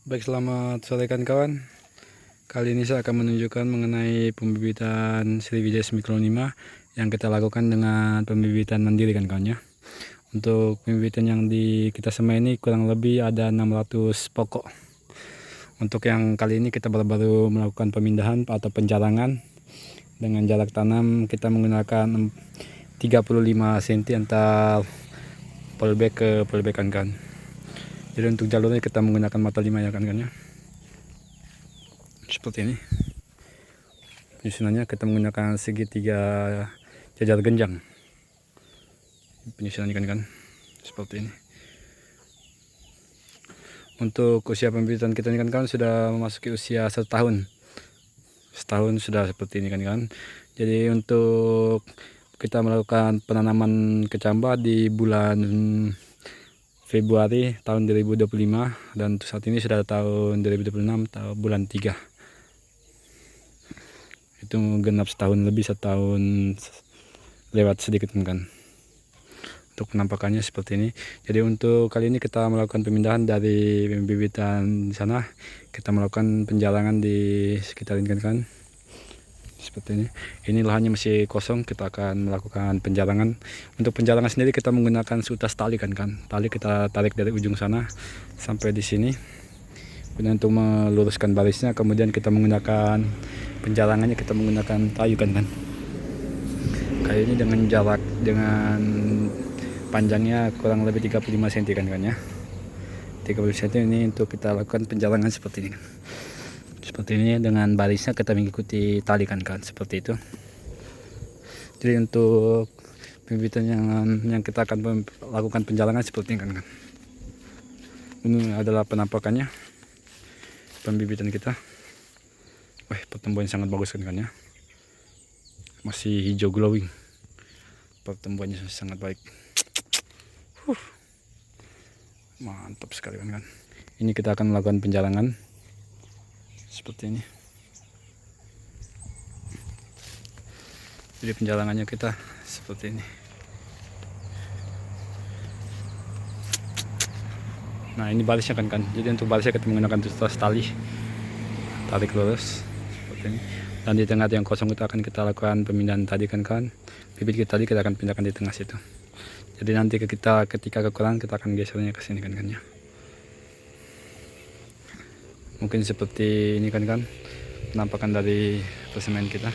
Baik, selamat sore kawan-kawan. Kali ini saya akan menunjukkan mengenai pembibitan Sriwijaya Semikro 5 yang kita lakukan dengan pembibitan mandiri kan kawan ya. Untuk pembibitan yang di kita semai ini kurang lebih ada 600 pokok. Untuk yang kali ini kita baru melakukan pemindahan atau penjarangan dengan jarak tanam kita menggunakan 35 cm antar polybag ke polybag kan. Jadi untuk jalurnya kita menggunakan mata 5 ya kan ya. Seperti ini. Penyusunannya kita menggunakan segitiga jajar genjang. Penyusunannya kan seperti ini. Untuk usia pembibitan kita ini kan sudah memasuki usia 1 tahun. Setahun sudah seperti ini kan. Jadi untuk kita melakukan penanaman kecambah di bulan Februari tahun 2025 dan saat ini sudah tahun 2026 tahun bulan 3. Itu genap setahun lebih, setahun lewat sedikit kan. Untuk penampakannya seperti ini. Jadi untuk kali ini kita melakukan pemindahan dari pembibitan di sana, kita melakukan penjalangan di sekitar ini kan. Seperti ini. Ini lahannya masih kosong, kita akan melakukan penjalangan. Untuk penjalangan sendiri kita menggunakan seutas tali kan. Tali kita tarik dari ujung sana sampai di sini. Kemudian untuk meluruskan barisnya, kemudian kita menggunakan penjalangannya kita menggunakan kayu kan. Kayu ini dengan jarak dengan panjangnya kurang lebih 35 cm kan ya. 30 cm ini untuk kita lakukan penjalangan seperti ini kan. Seperti ini dengan barisnya kita mengikuti tali kan seperti itu. Jadi untuk pembibitan yang kita akan lakukan penjalangan seperti ini kan. Ini adalah penampakannya pembibitan kita. Wah, pertumbuhan sangat bagus kan ya. Masih hijau glowing. Pertumbuhannya sangat baik. Mantap sekali kan. Ini kita akan melakukan penjalangan seperti ini. Jadi penjalangannya kita seperti ini. Nah, ini barisnya kan. Jadi untuk barisnya kita menggunakan tutas tali, tarik lurus seperti ini. Dan di tengah yang kosong itu akan kita lakukan pemindahan tadi kan. Bibit kita tadi kita akan pindahkan di tengah situ. Jadi nanti ketika kekurangan kita akan gesernya ke sini kan ya. Mungkin seperti ini kan penampakan dari persemen kita.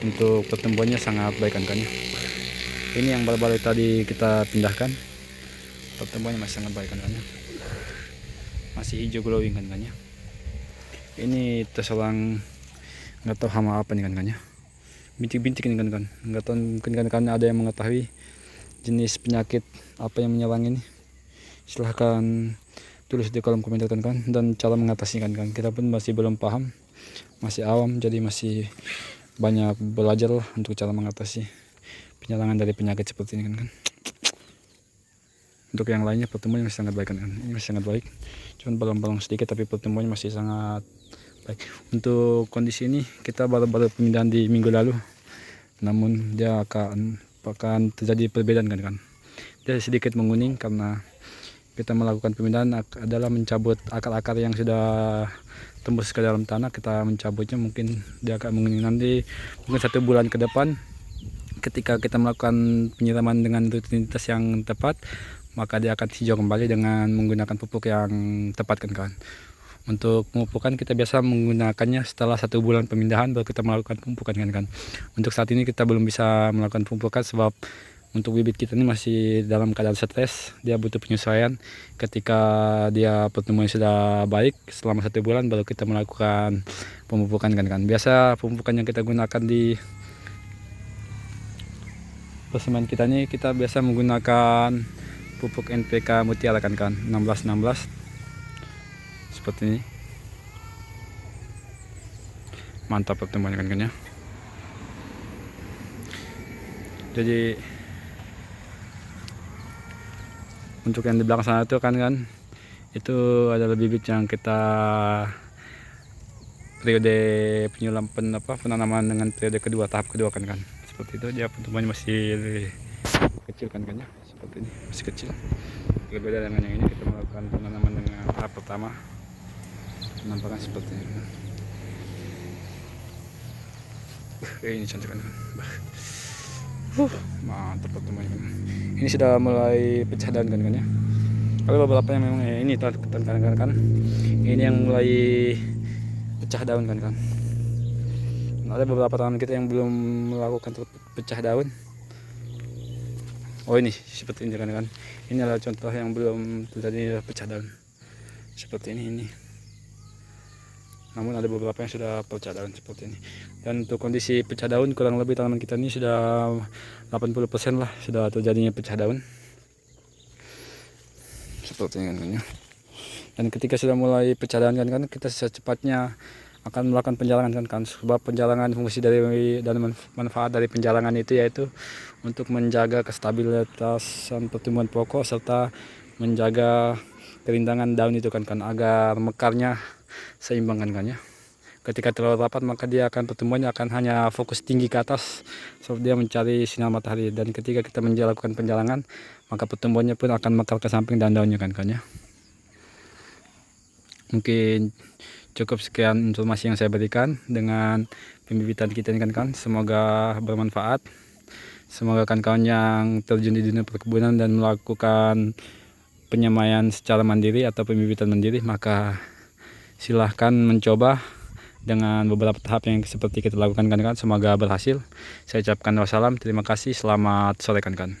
Untuk pertumbuhannya sangat baik kan ya. Ini yang baru-baru tadi kita pindahkan. Pertumbuhannya masih sangat baik kan ya. Masih hijau glowing kan ya. Ini terserang nggak tahu hama apa nih kan ya. Bintik-bintik ini kan. Nggak tahu mungkin kan ada yang mengetahui jenis penyakit apa yang menyerang ini. Silahkan tulis di kolom komentar kan dan cara mengatasinya kan. Kita pun masih belum paham, masih awam, jadi masih banyak belajar lah untuk cara mengatasi penyerangan dari penyakit seperti ini kan. Untuk yang lainnya pertumbuhannya masih sangat baik kan. Ini masih sangat baik, cuman bolong-bolong sedikit tapi pertumbuhannya masih sangat baik. Untuk kondisi ini kita baru-baru pemindahan di minggu lalu, namun dia akan terjadi perbedaan kan. Dia sedikit menguning karena kita melakukan pemindahan adalah mencabut akar-akar yang sudah tembus ke dalam tanah. Kita mencabutnya, mungkin dia akan menguning nanti mungkin 1 bulan ke depan. Ketika kita melakukan penyiraman dengan rutinitas yang tepat, maka dia akan hijau kembali dengan menggunakan pupuk yang tepat kan. Untuk pemupukan kita biasa menggunakannya setelah 1 bulan pemindahan baru kita melakukan pemupukan kan. Untuk saat ini kita belum bisa melakukan pemupukan sebab untuk bibit kita ini masih dalam keadaan stres, dia butuh penyesuaian. Ketika dia pertumbuhan sudah baik selama 1 bulan baru kita melakukan pemupukan kan. Biasa pemupukan yang kita gunakan di persemen kita ini, kita biasa menggunakan pupuk NPK Mutiara kan 1616 seperti ini. Mantap pertumbuhannya kan ya. Jadi untuk yang di belakang sana itu kan itu adalah bibit yang kita periode penanaman dengan periode kedua, tahap kedua kan. Seperti itu, dia pertumbuhannya masih kecil kan ya, seperti ini masih kecil. Berbeda dengan yang ini kita melakukan penanaman dengan pertama penampakan seperti ini. Ini cantik kan. Mantap pertemuannya kan. Ini sudah mulai pecah daun kan ya. Kalau beberapa yang memang ini kan ini yang mulai pecah daun kan. Ada beberapa tanaman kita yang belum melakukan pecah daun. Oh ini seperti ini kan. Ini adalah contoh yang belum terjadi pecah daun. Seperti ini. Namun ada beberapa yang sudah pecah daun seperti ini. Dan untuk kondisi pecah daun kurang lebih tanaman kita ini sudah 80% lah sudah terjadinya pecah daun. Seperti ini kan. Dan ketika sudah mulai pecah daun kan kita secepatnya akan melakukan penjalangan kan, sebab penjalangan fungsi dari dan manfaat dari penjalangan itu yaitu untuk menjaga kestabilitasan pertumbuhan pokok serta menjaga kerindangan daun itu kan agar mekarnya seimbang kan ya. Ketika terlalu rapat maka dia akan pertumbuhannya akan hanya fokus tinggi ke atas sebab dia mencari sinar matahari, dan ketika kita melakukan penjalangan maka pertumbuhannya pun akan mekar ke samping dan daunnya kan ya. Mungkin cukup sekian informasi yang saya berikan dengan pembibitan kita ini kan. Semoga bermanfaat. Semoga kawan-kawan yang terjun di dunia perkebunan dan melakukan penyemaian secara mandiri atau pembibitan mandiri, maka silahkan mencoba dengan beberapa tahap yang seperti kita lakukan kan. Semoga berhasil. Saya ucapkan wassalam, terima kasih, selamat sore kan.